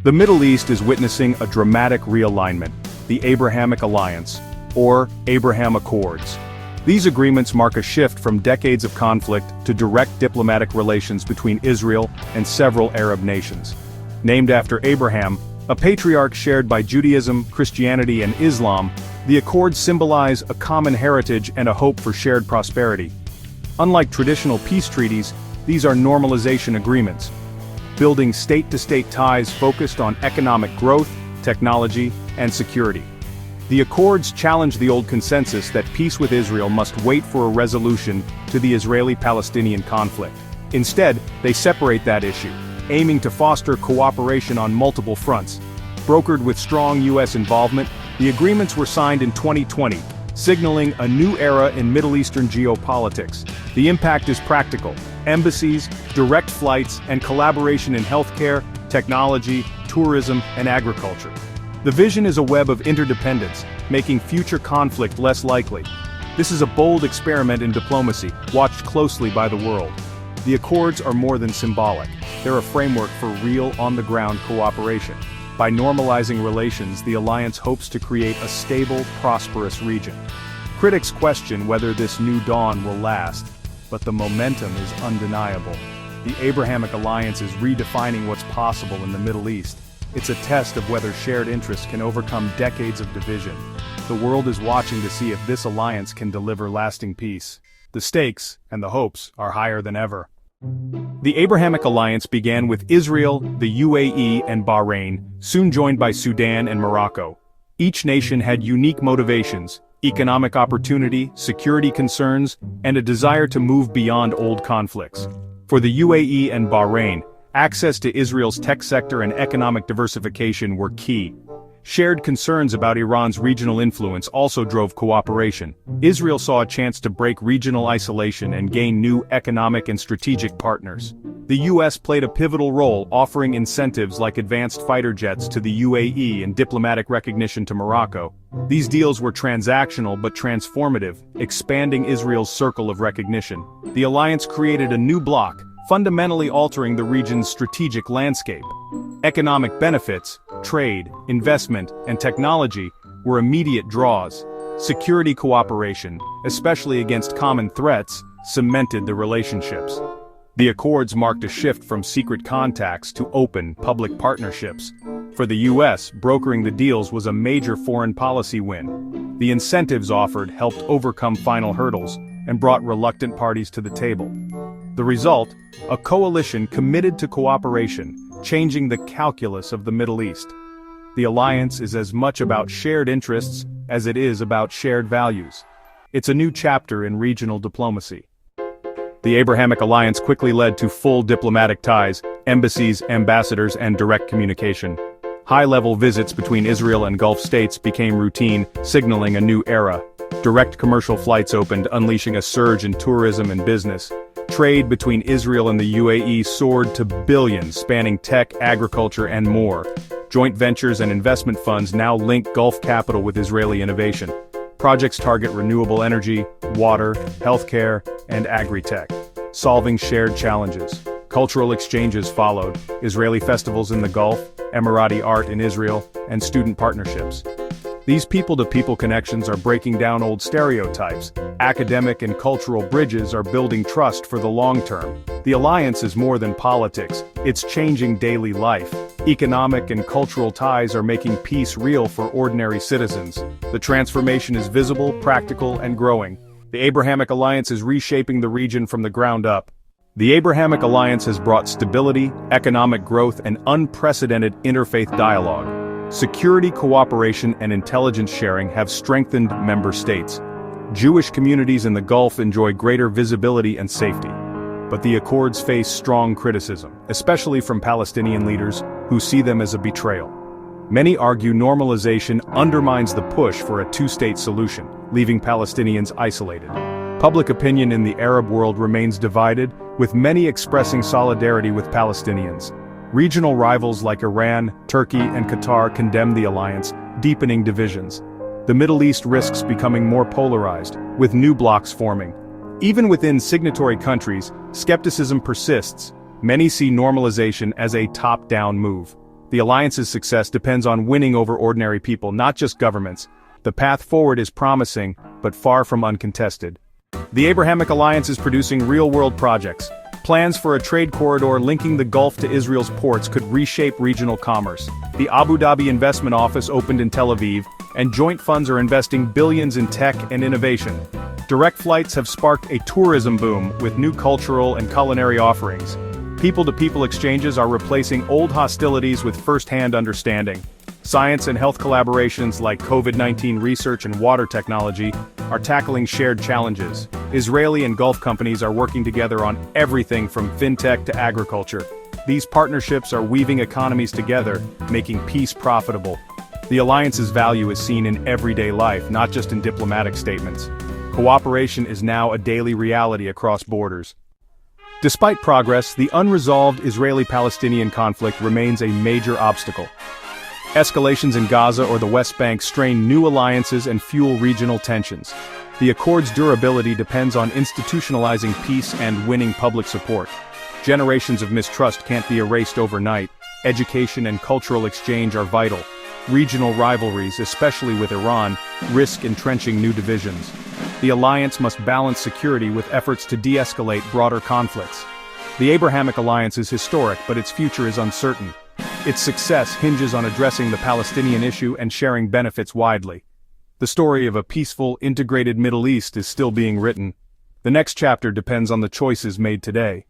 The Middle East is witnessing a dramatic realignment, the Abrahamic Alliance, or Abraham Accords. These agreements mark a shift from decades of conflict to direct diplomatic relations between Israel and several Arab nations. Named after Abraham, a patriarch shared by Judaism, Christianity, and Islam, the accords symbolize a common heritage and a hope for shared prosperity. Unlike traditional peace treaties, these are normalization agreements, building state-to-state ties focused on economic growth, technology, and security. The accords challenge the old consensus that peace with Israel must wait for a resolution to the Israeli-Palestinian conflict. Instead, they separate that issue, aiming to foster cooperation on multiple fronts. Brokered with strong U.S. involvement, the agreements were signed in 2020, signaling a new era in Middle Eastern geopolitics. The impact is practical: embassies, direct flights, and collaboration in healthcare, technology, tourism, and agriculture. The vision is a web of interdependence, making future conflict less likely. This is a bold experiment in diplomacy, watched closely by the world. The accords are more than symbolic. They're a framework for real, on-the-ground cooperation. By normalizing relations, the alliance hopes to create a stable, prosperous region. Critics question whether this new dawn will last, but the momentum is undeniable. The Abrahamic Alliance is redefining what's possible in the Middle East. It's a test of whether shared interests can overcome decades of division. The world is watching to see if this alliance can deliver lasting peace. The stakes, and the hopes, are higher than ever. The Abrahamic Alliance began with Israel, the UAE, and Bahrain, soon joined by Sudan and Morocco. Each nation had unique motivations: economic opportunity, security concerns, and a desire to move beyond old conflicts. For the UAE and Bahrain, access to Israel's tech sector and economic diversification were key. Shared concerns about Iran's regional influence also drove cooperation. Israel saw a chance to break regional isolation and gain new economic and strategic partners. The U.S. played a pivotal role, offering incentives like advanced fighter jets to the UAE and diplomatic recognition to Morocco. These deals were transactional but transformative, expanding Israel's circle of recognition. The alliance created a new bloc, fundamentally altering the region's strategic landscape. Economic benefits, trade, investment, and technology were immediate draws. Security cooperation, especially against common threats, cemented the relationships. The accords marked a shift from secret contacts to open, public partnerships. For the U.S., brokering the deals was a major foreign policy win. The incentives offered helped overcome final hurdles and brought reluctant parties to the table. The result? A coalition committed to cooperation, changing the calculus of the Middle East. The alliance is as much about shared interests as it is about shared values. It's a new chapter in regional diplomacy. The Abrahamic Alliance quickly led to full diplomatic ties, embassies, ambassadors, and direct communication. High-level visits between Israel and Gulf states became routine, signaling a new era. Direct commercial flights opened, unleashing a surge in tourism and business. Trade between Israel and the UAE soared to billions, spanning tech, agriculture, and more. Joint ventures and investment funds now link Gulf capital with Israeli innovation. Projects target renewable energy, water, healthcare, and agri-tech, solving shared challenges. Cultural exchanges followed: Israeli festivals in the Gulf, Emirati art in Israel, and student partnerships. These people-to-people connections are breaking down old stereotypes. Academic and cultural bridges are building trust for the long term. The alliance is more than politics, it's changing daily life. Economic and cultural ties are making peace real for ordinary citizens. The transformation is visible, practical, and growing. The Abrahamic Alliance is reshaping the region from the ground up. The Abrahamic Alliance has brought stability, economic growth, and unprecedented interfaith dialogue. Security cooperation and intelligence sharing have strengthened member states. Jewish communities in the Gulf enjoy greater visibility and safety. But the accords face strong criticism, especially from Palestinian leaders, who see them as a betrayal. Many argue normalization undermines the push for a two-state solution, leaving Palestinians isolated. Public opinion in the Arab world remains divided, with many expressing solidarity with Palestinians. Regional rivals like Iran, Turkey, and Qatar condemn the alliance, deepening divisions. The Middle East risks becoming more polarized, with new blocs forming. Even within signatory countries, skepticism persists. Many see normalization as a top-down move. The alliance's success depends on winning over ordinary people, not just governments. The path forward is promising, but far from uncontested. The Abrahamic Alliance is producing real-world projects. Plans for a trade corridor linking the Gulf to Israel's ports could reshape regional commerce. The Abu Dhabi Investment Office opened in Tel Aviv, and joint funds are investing billions in tech and innovation. Direct flights have sparked a tourism boom with new cultural and culinary offerings. People-to-people exchanges are replacing old hostilities with first-hand understanding. Science and health collaborations like COVID-19 research and water technology are tackling shared challenges. Israeli and Gulf companies are working together on everything from fintech to agriculture. These partnerships are weaving economies together, making peace profitable. The alliance's value is seen in everyday life, not just in diplomatic statements. Cooperation is now a daily reality across borders. Despite progress, the unresolved Israeli-Palestinian conflict remains a major obstacle. Escalations in Gaza or the West Bank strain new alliances and fuel regional tensions. The accord's durability depends on institutionalizing peace and winning public support. Generations of mistrust can't be erased overnight. Education and cultural exchange are vital. Regional rivalries, especially with Iran, risk entrenching new divisions. The alliance must balance security with efforts to de-escalate broader conflicts. The Abrahamic Alliance is historic, but its future is uncertain. Its success hinges on addressing the Palestinian issue and sharing benefits widely. The story of a peaceful, integrated Middle East is still being written. The next chapter depends on the choices made today.